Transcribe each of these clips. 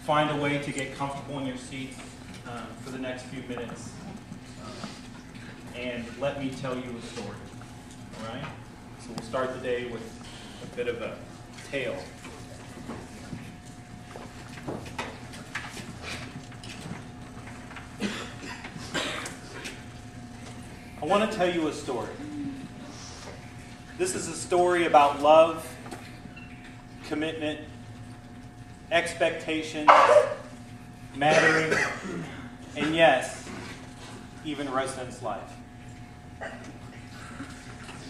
find a way to get comfortable in your seats for the next few minutes. And let me tell you a story. All right? So we'll start the day with a bit of a tale. I want to tell you a story. This is a story about love, commitment, expectations, mattering, and yes, even residence life.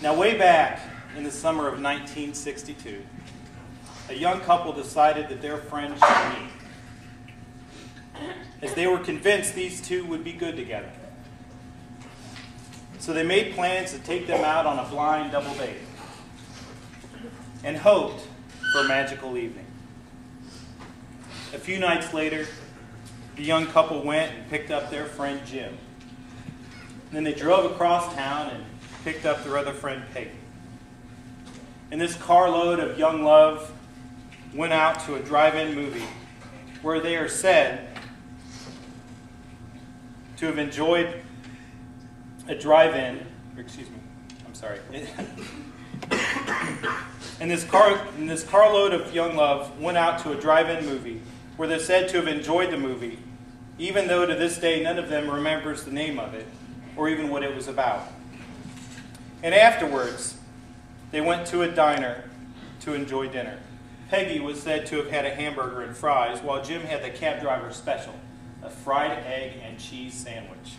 Now, way back in the summer of 1962, a young couple decided that their friends should meet, as they were convinced these two would be good together. So they made plans to take them out on a blind double date and hoped for a magical evening. A few nights later, the young couple went and picked up their friend Jim. Then they drove across town and picked up their other friend Peggy. And this carload of young love went out to a drive-in movie where they are said to have enjoyed a drive-in, and this carload of young love went out to a drive-in movie where they're said to have enjoyed the movie, even though to this day none of them remembers the name of it or even what it was about. And afterwards, they went to a diner to enjoy dinner. Peggy was said to have had a hamburger and fries, while Jim had the cab driver's special, a fried egg and cheese sandwich.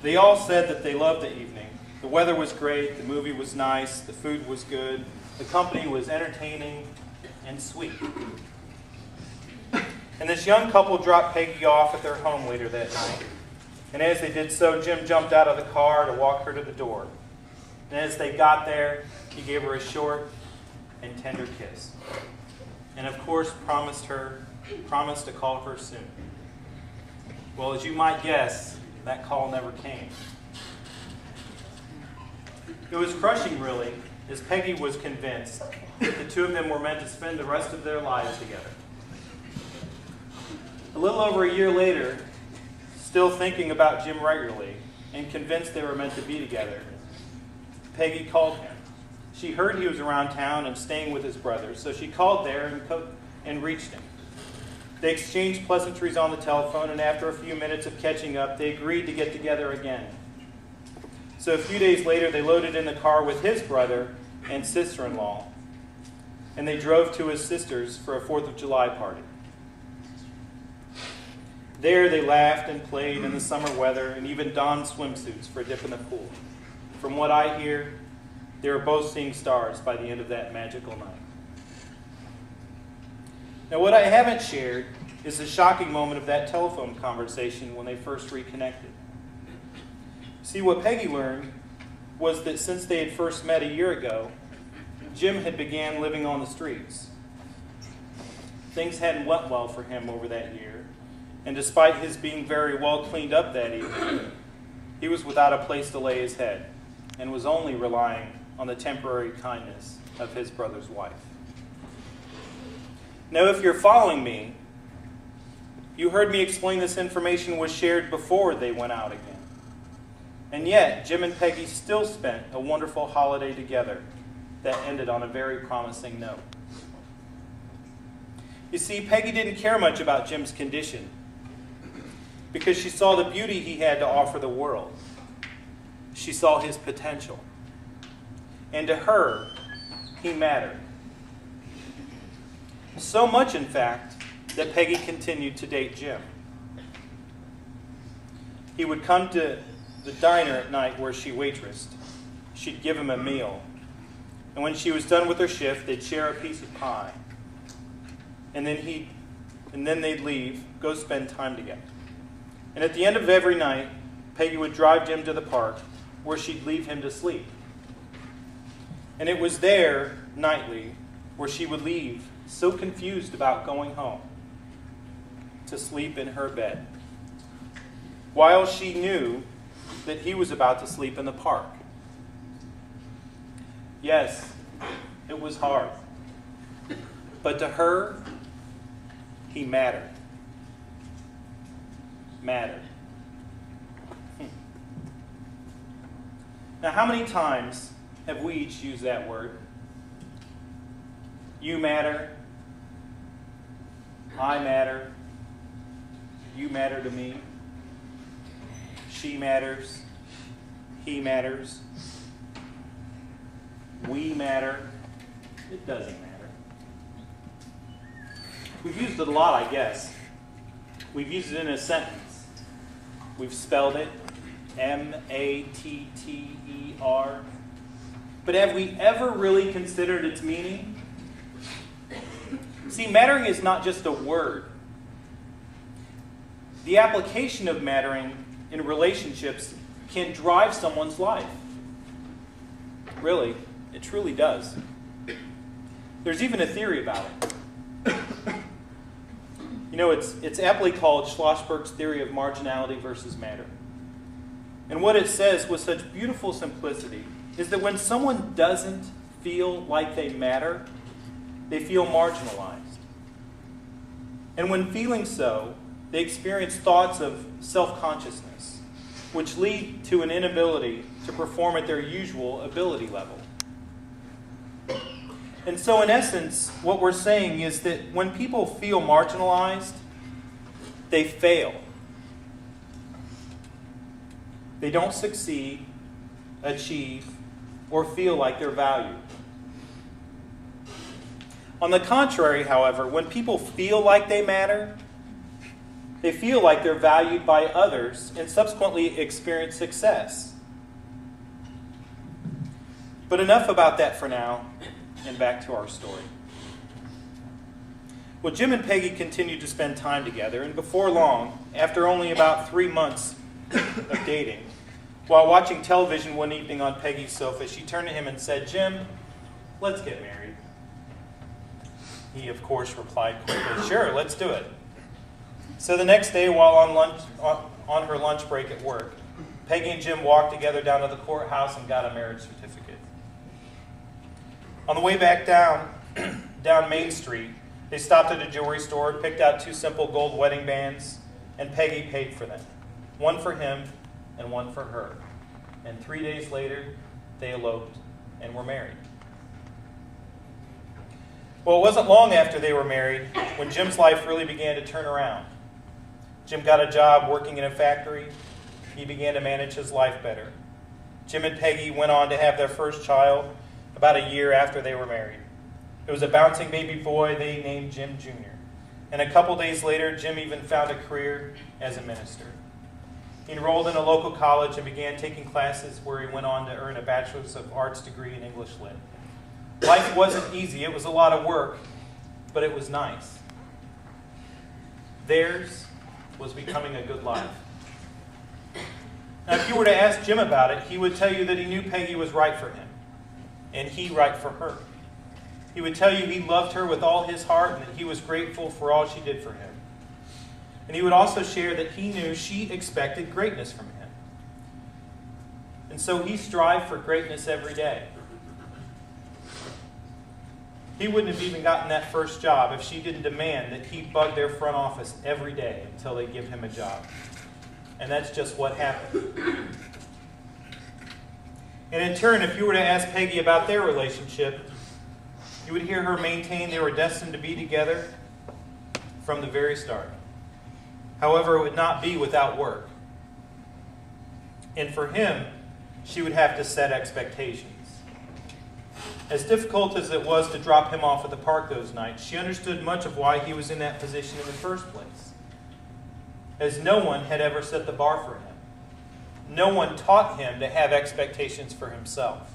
They all said that they loved the evening. The weather was great, the movie was nice, the food was good, the company was entertaining and sweet. And this young couple dropped Peggy off at their home later that night. And as they did so, Jim jumped out of the car to walk her to the door. And as they got there, he gave her a short and tender kiss. And of course, promised to call her soon. Well, as you might guess, that call never came. It was crushing, really, as Peggy was convinced that the two of them were meant to spend the rest of their lives together. A little over a year later, still thinking about Jim regularly and convinced they were meant to be together, Peggy called him. She heard he was around town and staying with his brother, so she called there and reached him. They exchanged pleasantries on the telephone, and after a few minutes of catching up, they agreed to get together again. So a few days later, they loaded in the car with his brother and sister-in-law, and they drove to his sister's for a 4th of July party. There they laughed and played in the summer weather and even donned swimsuits for a dip in the pool. From what I hear, they were both seeing stars by the end of that magical night. Now, what I haven't shared is the shocking moment of that telephone conversation when they first reconnected. See, what Peggy learned was that since they had first met a year ago, Jim had began living on the streets. Things hadn't went well for him over that year, and despite his being very well cleaned up that evening, he was without a place to lay his head and was only relying on the temporary kindness of his brother's wife. Now, if you're following me, you heard me explain this information was shared before they went out again. And yet, Jim and Peggy still spent a wonderful holiday together that ended on a very promising note. You see, Peggy didn't care much about Jim's condition because she saw the beauty he had to offer the world. She saw his potential. And to her, he mattered. So much, in fact, that Peggy continued to date Jim. He would come to the diner at night where she waitressed. She'd give him a meal. And when she was done with her shift, they'd share a piece of pie. And then they'd leave, go spend time together. And at the end of every night, Peggy would drive Jim to the park where she'd leave him to sleep. And it was there, nightly, where she would leave, so confused about going home, to sleep in her bed, while she knew that he was about to sleep in the park. Yes, it was hard. But to her, he mattered. Mattered. Now, how many times have we each used that word? You matter. I matter. You matter to me. She matters. He matters. We matter. It doesn't matter. We've used it a lot, I guess. We've used it in a sentence. We've spelled it M-A-T-T-E-R. But have we ever really considered its meaning? See, mattering is not just a word. The application of mattering in relationships can drive someone's life. Really, it truly does. There's even a theory about it. You know, it's aptly called Schlossberg's theory of marginality versus matter. And what it says with such beautiful simplicity is that when someone doesn't feel like they matter, they feel marginalized. And when feeling so, they experience thoughts of self-consciousness, which lead to an inability to perform at their usual ability level. And so in essence, what we're saying is that when people feel marginalized, they fail. They don't succeed, achieve, or feel like they're valued. On the contrary, however, when people feel like they matter, they feel like they're valued by others and subsequently experience success. But enough about that for now, and back to our story. Well, Jim and Peggy continued to spend time together, and before long, after only about 3 months of dating, while watching television one evening on Peggy's sofa, she turned to him and said, "Jim, let's get married." He, of course, replied quickly, "Sure, let's do it." So the next day, while on her lunch break at work, Peggy and Jim walked together down to the courthouse and got a marriage certificate. On the way back down Main Street, they stopped at a jewelry store, picked out 2 simple gold wedding bands, and Peggy paid for them. One for him and one for her. And 3 days later, they eloped and were married. Well, it wasn't long after they were married when Jim's life really began to turn around. Jim got a job working in a factory. He began to manage his life better. Jim and Peggy went on to have their first child about a year after they were married. It was a bouncing baby boy they named Jim Jr. And a couple days later, Jim even found a career as a minister. He enrolled in a local college and began taking classes where he went on to earn a Bachelor's of Arts degree in English Lit. Life wasn't easy. It was a lot of work, but it was nice. Theirs was becoming a good life. Now, if you were to ask Jim about it, he would tell you that he knew Peggy was right for him, and he right for her. He would tell you he loved her with all his heart and that he was grateful for all she did for him. And he would also share that he knew she expected greatness from him. And so he strived for greatness every day. He wouldn't have even gotten that first job if she didn't demand that he bug their front office every day until they give him a job. And that's just what happened. And in turn, if you were to ask Peggy about their relationship, you would hear her maintain they were destined to be together from the very start. However, it would not be without work. And for him, she would have to set expectations. As difficult as it was to drop him off at the park those nights, she understood much of why he was in that position in the first place. As no one had ever set the bar for him. No one taught him to have expectations for himself.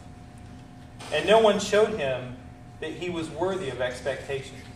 And no one showed him that he was worthy of expectations.